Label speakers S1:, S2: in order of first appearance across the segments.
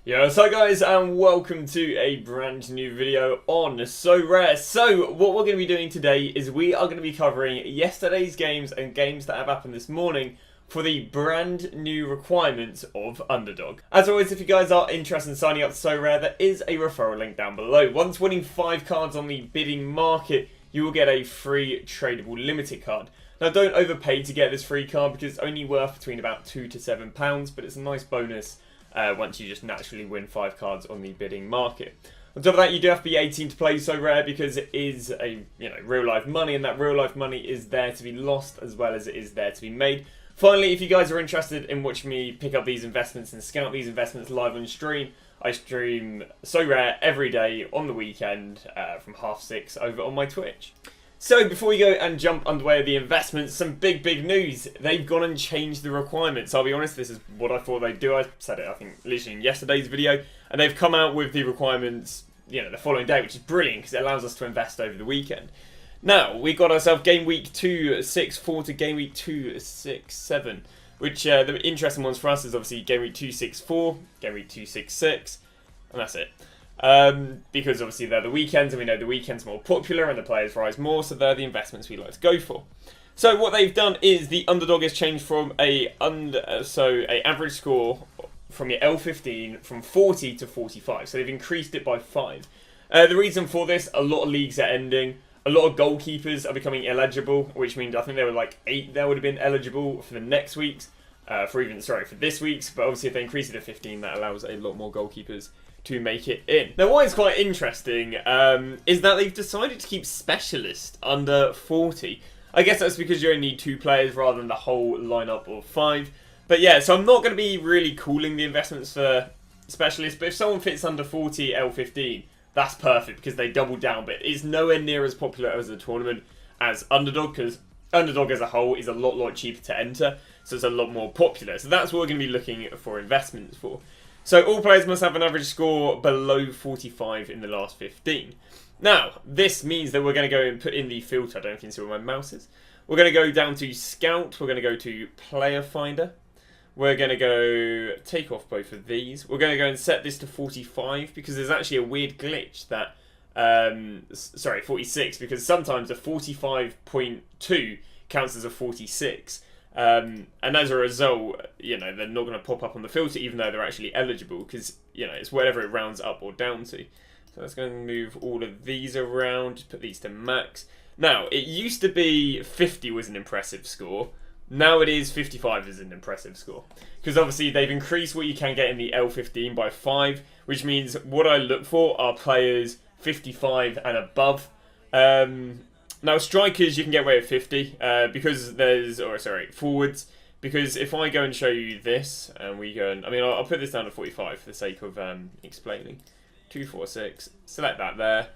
S1: Yo, so guys, and welcome to a brand new video on SoRare. So, what we're going to be doing today is we are going to be covering yesterday's games and games that have happened this morning for the brand new requirements of Underdog. As always, if you guys are interested in signing up to SoRare, there is a referral link down below. Once winning 5 cards on the bidding market, you will get a free tradable limited card. Now, don't overpay to get this free card because it's only worth between about £2 to £7, but it's a nice bonus once you just naturally win 5 cards on the bidding market. On top of that, you do have to be 18 to play SoRare because it is a real life money, and that real life money is there to be lost as well as it is there to be made. Finally, if you guys are interested in watching me pick up these investments and scout these investments live on stream, I stream SoRare every day on the weekend from 6:30 over on my Twitch. So before we go and jump underway with the investments, some big news. They've gone and changed the requirements. I'll be honest, this is what I thought they'd do. I said it, I think, literally in yesterday's video. And they've come out with the requirements, the following day, which is brilliant because it allows us to invest over the weekend. Now, we got ourselves game week 264 to game week 267, which the interesting ones for us is obviously game week 264, game week 266, and that's it. Because obviously they're the weekends, and we know the weekends are more popular and the players rise more, so they're the investments we like to go for. So what they've done is the Underdog has changed from a average score from your L15 from 40 to 45. So they've increased it by 5. The reason for this, a lot of leagues are ending. A lot of goalkeepers are becoming illegible, which means I think there were like 8 that would have been eligible for the next week's, for this week's. But obviously if they increase it to 15, that allows a lot more goalkeepers to make it in. Now, what is quite interesting is that they've decided to keep specialist under 40. I guess that's because you only need 2 players rather than the whole lineup of 5. But yeah, so I'm not going to be really calling the investments for specialist, but if someone fits under 40 L15, that's perfect because they double down, but it's nowhere near as popular as the tournament as Underdog, because Underdog as a whole is a lot cheaper to enter, so it's a lot more popular. So that's what we're going to be looking for investments for. So all players must have an average score below 45 in the last 15. Now, this means that we're going to go and put in the filter. I don't know if you can see where my mouse is. We're going to go down to Scout. We're going to go to Player Finder. We're going to go take off both of these. We're going to go and set this to 45 because there's actually a weird glitch that... 46, because sometimes a 45.2 counts as a 46. And as a result, they're not going to pop up on the filter even though they're actually eligible because, it's whatever it rounds up or down to. So let's go and move all of these around, just put these to max. Now, it used to be 50 was an impressive score. Now it is 55 is an impressive score. Because obviously they've increased what you can get in the L15 by 5, which means what I look for are players 55 and above. Now, strikers, you can get away with 50 because forwards. Because if I go and show you this, and we go and, I'll put this down to 45 for the sake of explaining. 246, select that there.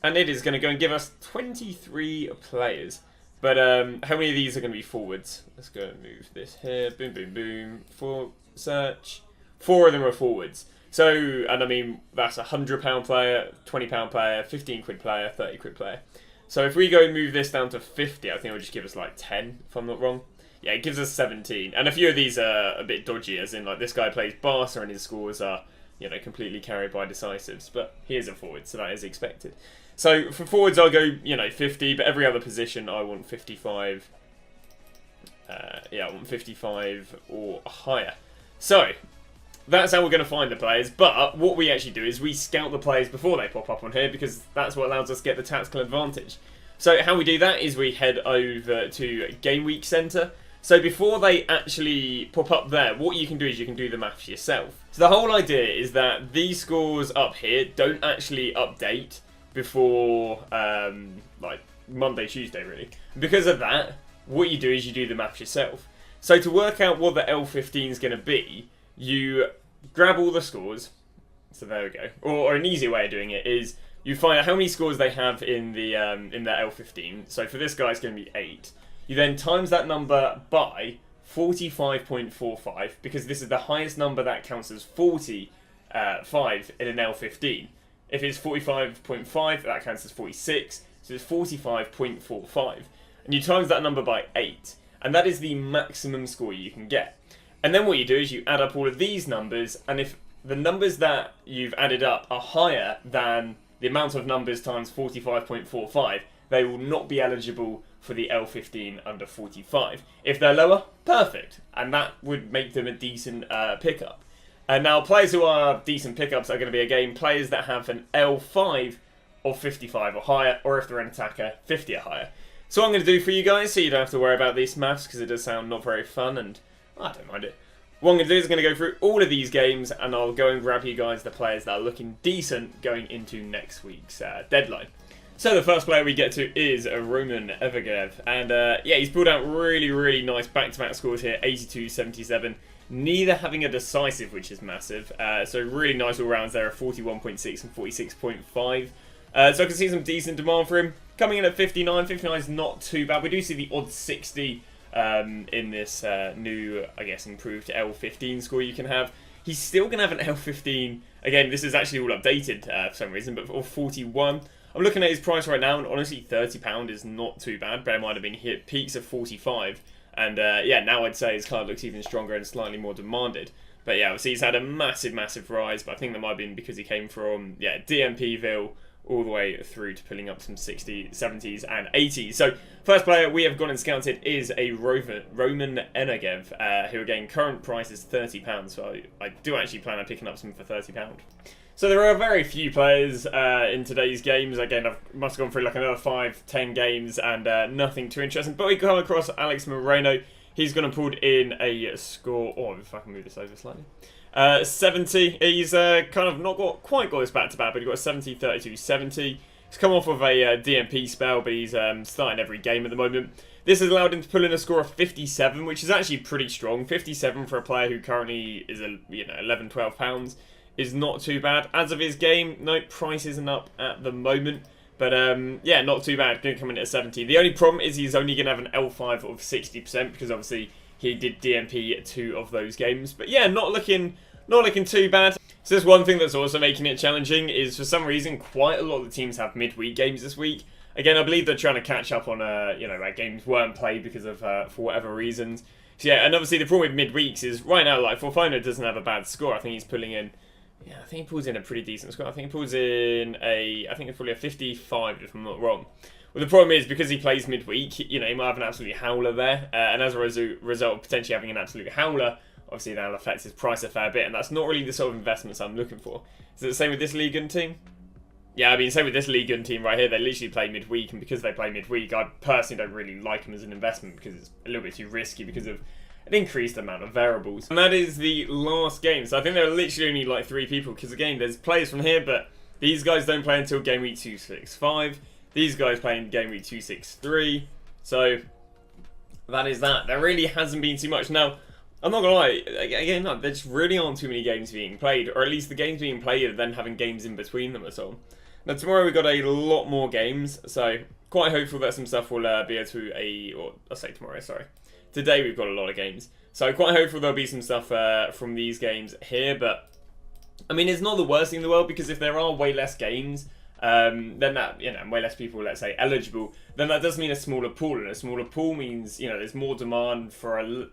S1: And it is going to go and give us 23 players. But how many of these are going to be forwards? Let's go and move this here. Boom. For search. 4 of them are forwards. So, and that's a £100 player, £20 player, £15 player, £30 player. So if we go and move this down to 50, I think it'll just give us like 10, if I'm not wrong. Yeah, it gives us 17. And a few of these are a bit dodgy, as in like this guy plays Barca and his scores are, completely carried by decisives. But he is a forward, so that is expected. So for forwards, I'll go, 50, but every other position I want 55. I want 55 or higher. So that's how we're going to find the players, but what we actually do is we scout the players before they pop up on here because that's what allows us to get the tactical advantage. So how we do that is we head over to Game Week Center. So before they actually pop up there, what you can do is you can do the maths yourself. So the whole idea is that these scores up here don't actually update before like Monday, Tuesday really. Because of that, what you do is you do the maths yourself. So to work out what the L15 is going to be, you grab all the scores, so there we go. Or an easier way of doing it is you find out how many scores they have in the L15. So for this guy, it's going to be 8. You then times that number by 45.45 because this is the highest number that counts as 45 in an L15. If it's 45.5, that counts as 46. So it's 45.45. And you times that number by 8. And that is the maximum score you can get. And then what you do is you add up all of these numbers, and if the numbers that you've added up are higher than the amount of numbers times 45.45, they will not be eligible for the L15 under 45. If they're lower, perfect, and that would make them a decent pickup. And now players who are decent pickups are going to be, again, players that have an L5 of 55 or higher, or if they're an attacker, 50 or higher. So what I'm going to do for you guys, so you don't have to worry about these maths, because it does sound not very fun, and I don't mind it. What I'm going to do is going to go through all of these games, and I'll go and grab you guys the players that are looking decent going into next week's deadline. So the first player we get to is Romelu Lukaku, and yeah, he's pulled out really nice back-to-back scores here, 82, 77, neither having a decisive, which is massive, so really nice all-rounds there, 41.6 and 46.5. So I can see some decent demand for him. Coming in at 59, 59 is not too bad. We do see the odd 60 in this new, I guess, improved L15 score you can have. He's still going to have an L15, again, this is actually all updated for some reason, but for 41. I'm looking at his price right now, and honestly, £30 is not too bad. Bear in mind, I've been hit peaks of 45, and yeah, now I'd say his card looks even stronger and slightly more demanded. But yeah, obviously he's had a massive rise, but I think that might have been because he came from, yeah, DMPville all the way through to pulling up some 60s, 70s and 80s. So first player we have gone and scouted is a Romelu Lukaku, who again, current price is £30, so I do actually plan on picking up some for £30. So there are very few players in today's games. Again, I must have gone through like another 5-10 games and nothing too interesting. But we come across Alex Moreno. He's going to pull in a score. Oh, if I can move this over slightly. 70. He's kind of not quite got his back-to-back, but he got a 70, 32, 70. He's come off of a DMP spell, but he's starting every game at the moment. This has allowed him to pull in a score of 57, which is actually pretty strong. 57 for a player who currently is, £11, £12. Is not too bad. As of his game, no, price isn't up at the moment. But yeah, not too bad. Going to come in at 70. The only problem is he's only going to have an L5 of 60% because obviously he did DMP 2 of those games. But yeah, not looking too bad. So there's one thing that's also making it challenging is for some reason quite a lot of the teams have midweek games this week. Again, I believe they're trying to catch up on games weren't played because of for whatever reasons. So yeah, and obviously the problem with midweeks is right now like Forfano doesn't have a bad score. I think he's pulling in. Yeah, I think he pulls in a pretty decent score. I think he pulls in I think it's probably a 55 if I'm not wrong. Well, the problem is because he plays midweek, he might have an absolute howler there, and as a result of potentially having an absolute howler, obviously that'll affect his price a fair bit, and that's not really the sort of investments I'm looking for. Is it the same with this Ligue 1 team? Yeah, I mean, same with this Ligue 1 team right here. They literally play midweek, and because they play midweek, I personally don't really like them as an investment because it's a little bit too risky because of an increased amount of variables. And that is the last game. So I think there are literally only like 3 people because again, there's players from here, but these guys don't play until game week 265. These guys play in game week 263. So that is that. There really hasn't been too much. Now, I'm not gonna lie, again, no, there just really aren't too many games being played, or at least the games being played are then having games in between them or so. Now tomorrow we've got a lot more games, so quite hopeful that some stuff will be able to, or I'll say tomorrow, sorry. Today we've got a lot of games, so quite hopeful there'll be some stuff from these games here, but I mean, it's not the worst thing in the world, because if there are way less games, then that, way less people, let's say, eligible, then that does mean a smaller pool, and a smaller pool means, there's more demand for,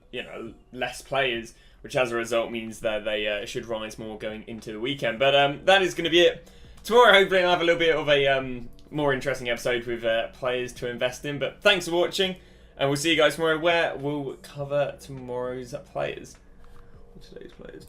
S1: less players, which as a result means that they should rise more going into the weekend. But that is going to be it. Tomorrow, hopefully, I'll have a little bit of a more interesting episode with players to invest in, but thanks for watching. And we'll see you guys tomorrow where we'll cover tomorrow's players. Today's players.